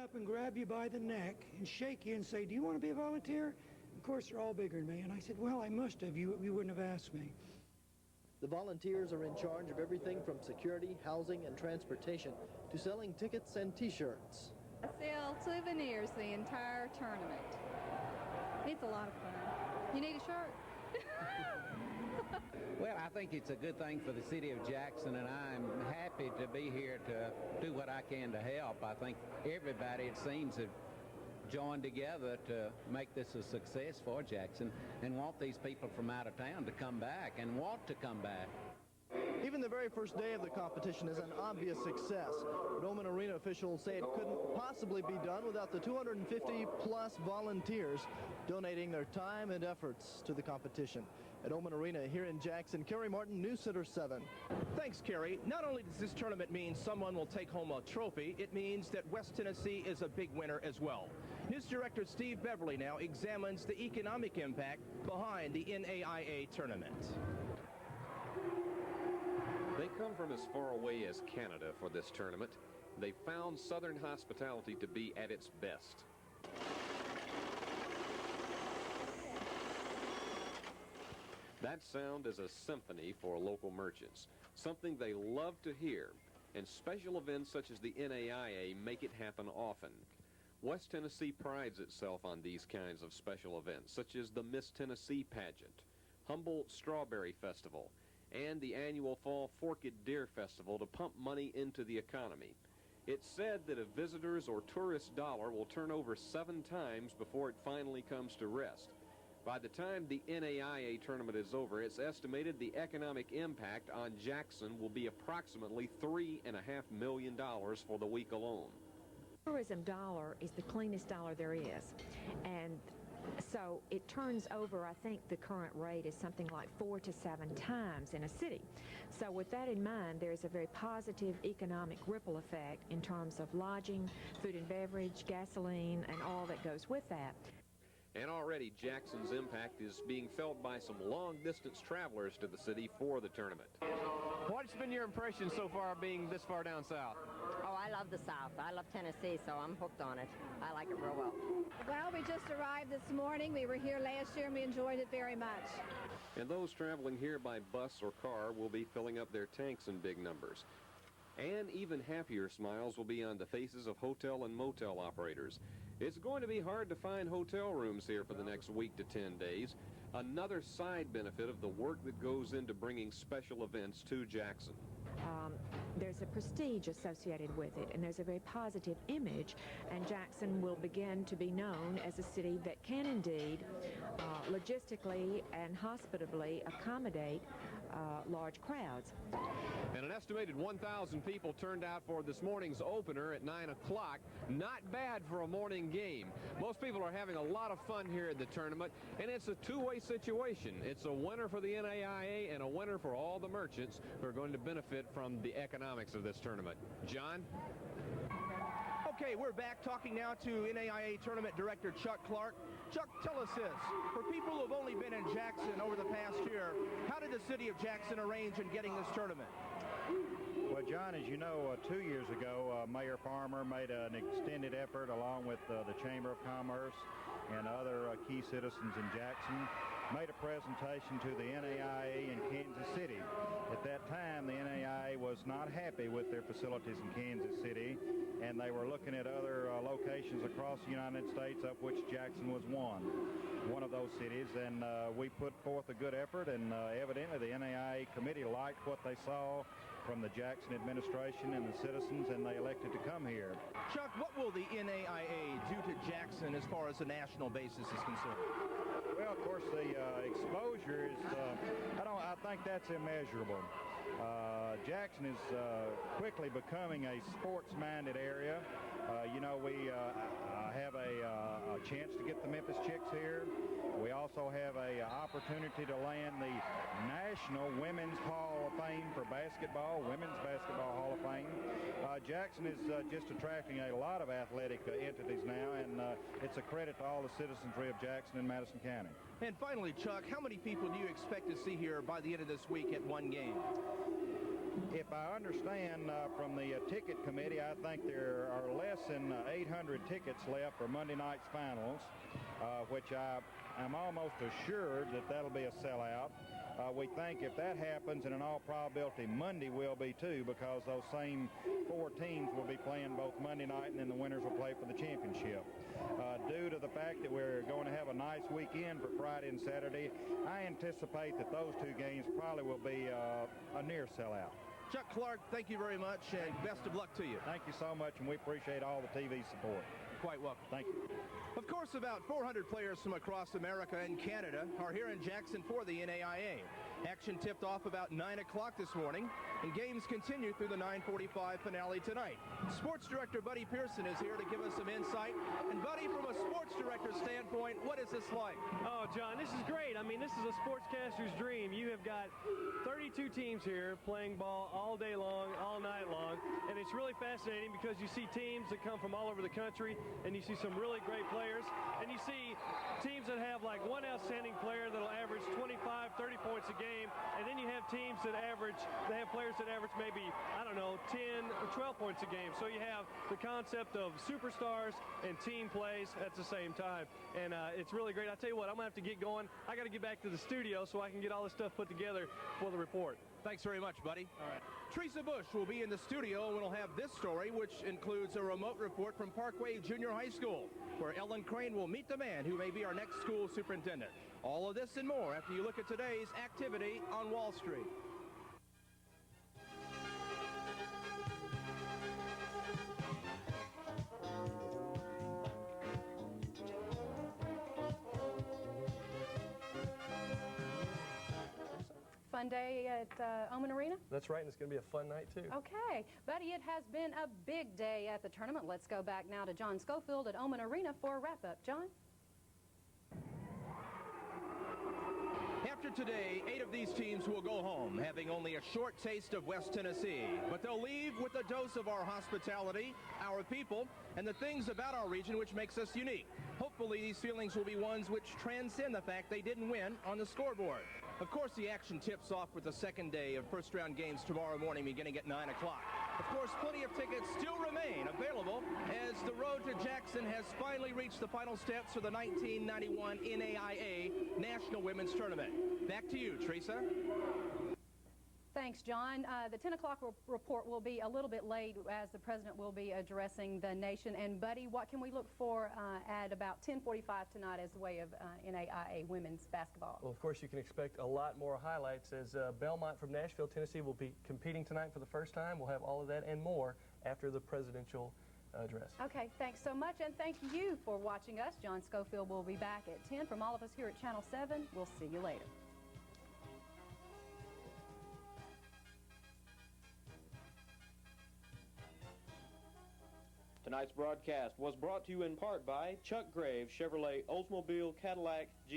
up and grab you by the neck and shake you and say, do you want to be a volunteer? Of course, they're all bigger than me. And I said, well, I must have. You wouldn't have asked me. The volunteers are in charge of everything from security, housing, and transportation to selling tickets and T-shirts. I sell souvenirs the entire tournament. It's a lot of fun. You need a shirt? Well, I think it's a good thing for the city of Jackson, and I'm happy to be here to do what I can to help. I think everybody, it seems, have joined together to make this a success for Jackson and want these people from out of town to come back and want to come back. Even the very first day of the competition is an obvious success. Roman Arena officials say it couldn't possibly be done without the 250-plus volunteers donating their time and efforts to the competition. At Roman Arena here in Jackson, Kerry Martin, News Center 7. Thanks, Kerry. Not only does this tournament mean someone will take home a trophy, it means that West Tennessee is a big winner as well. News Director Steve Beverly now examines the economic impact behind the NAIA tournament. They come from as far away as Canada for this tournament. They found Southern hospitality to be at its best. That sound is a symphony for local merchants, something they love to hear, and special events such as the NAIA make it happen often. West Tennessee prides itself on these kinds of special events, such as the Miss Tennessee pageant, Humboldt Strawberry Festival, and the annual Fall Forked Deer Festival to pump money into the economy. It's said that a visitor's or tourist's dollar will turn over 7 times before it finally comes to rest. By the time the NAIA tournament is over, it's estimated the economic impact on Jackson will be approximately $3.5 million for the week alone. Tourism dollar is the cleanest dollar there is, and so it turns over, I think the current rate is something like 4 to 7 times in a city. So with that in mind, there is a very positive economic ripple effect in terms of lodging, food and beverage, gasoline, and all that goes with that. And already Jackson's impact is being felt by some long-distance travelers to the city for the tournament. What's been your impression so far being this far down south? Oh, I love the South. I love Tennessee, so I'm hooked on it. I like it real well. Well, we just arrived this morning. We were here last year and we enjoyed it very much. And those traveling here by bus or car will be filling up their tanks in big numbers. And even happier smiles will be on the faces of hotel and motel operators. It's going to be hard to find hotel rooms here for the next week to 10 days. Another side benefit of the work that goes into bringing special events to Jackson. There's a prestige associated with it, and there's a very positive image, and Jackson will begin to be known as a city that can indeed logistically and hospitably accommodate large crowds. And an estimated 1,000 people turned out for this morning's opener at 9 o'clock. Not bad for a morning game. Most people are having a lot of fun here at the tournament, and it's a two-way situation. It's a winner for the NAIA and a winner for all the merchants who are going to benefit from the economics of this tournament. John? Okay, we're back talking now to NAIA Tournament Director Chuck Clark. Chuck, tell us this. For people who have only been in Jackson over the past year, how did the city of Jackson arrange in getting this tournament? Well, John, as you know, 2 years ago, Mayor Farmer made an extended effort along with the Chamber of Commerce and other key citizens in Jackson, made a presentation to the NAIA in Kansas City. At that time, the NAIA was not happy with their facilities in Kansas City, and they were looking at other locations across the United States, of which Jackson was one of those cities, and we put forth a good effort, and evidently the NAIA committee liked what they saw from the Jackson administration and the citizens, and they elected to come here. Chuck, what will the NAIA do to Jackson as far as the national basis is concerned? Well, of course, the exposure is, I think that's immeasurable. Jackson is quickly becoming a sports-minded area. You know, we have a chance to get the Memphis Chicks here. We also have an opportunity to land the National Women's Hall of Fame for basketball, Women's Basketball Hall of Fame. Jackson is just attracting a lot of athletic entities now, and it's a credit to all the citizenry of Jackson and Madison County. And finally, Chuck, how many people do you expect to see here by the end of this week at one game? If I understand from the ticket committee, I think there are less than 800 tickets left for Monday night's finals, which I'm almost assured that that'll be a sellout. We think if that happens, and in all probability Monday will be too, because those same 4 teams will be playing both Monday night and then the winners will play for the championship. Due to the fact that we're going to have a nice weekend for Friday and Saturday, I anticipate that those 2 games probably will be a near sellout. Chuck Clark, thank you very much, and best of luck to you. Thank you so much, and we appreciate all the TV support. Quite welcome. Thank you. Of course, about 400 players from across America and Canada are here in Jackson for the NAIA. Action tipped off about 9 o'clock this morning, and games continue through the 9:45 finale tonight. Sports Director Buddy Pearson is here to give us some insight. And Buddy, from a sports director standpoint, what is this like? Oh, John, this is great. I mean, this is a sportscaster's dream. You have got 32 teams here playing ball all day long, all night long, and it's really fascinating because you see teams that come from all over the country, and you see some really great players, and you see teams that have like one outstanding player that'll average 25, 30 points a game, and then you have teams that have players that average maybe, I don't know, 10 or 12 points a game. So you have the concept of superstars and team plays at the same time, and it's really great. I'll tell you what, I'm going to have to get going. I got to get back to the studio so I can get all this stuff put together for the report. Thanks very much, buddy. All right. Teresa Bush will be in the studio, and we'll have this story, which includes a remote report from Parkway Junior High School, where Ellen Crane will meet the man who may be our next school superintendent. All of this and more after you look at today's activity on Wall Street. Fun day at Oman Arena? That's right, and it's going to be a fun night, too. Okay. Buddy, it has been a big day at the tournament. Let's go back now to John Schofield at Oman Arena for a wrap-up. John? After today, 8 of these teams will go home, having only a short taste of West Tennessee. But they'll leave with a dose of our hospitality, our people, and the things about our region which makes us unique. Hopefully, these feelings will be ones which transcend the fact they didn't win on the scoreboard. Of course, the action tips off with the second day of first-round games tomorrow morning beginning at 9 o'clock. Of course, plenty of tickets still remain available as the road to Jackson has finally reached the final steps for the 1991 NAIA National Women's Tournament. Back to you, Teresa. Thanks, John. The 10 o'clock report will be a little bit late as the president will be addressing the nation. And, Buddy, what can we look for at about 10:45 tonight as the way of NAIA women's basketball? Well, of course, you can expect a lot more highlights as Belmont from Nashville, Tennessee will be competing tonight for the first time. We'll have all of that and more after the presidential address. Okay, thanks so much, and thank you for watching us. John Schofield will be back at 10. From all of us here at Channel 7, we'll see you later. Tonight's broadcast was brought to you in part by Chuck Graves, Chevrolet, Oldsmobile, Cadillac, GM.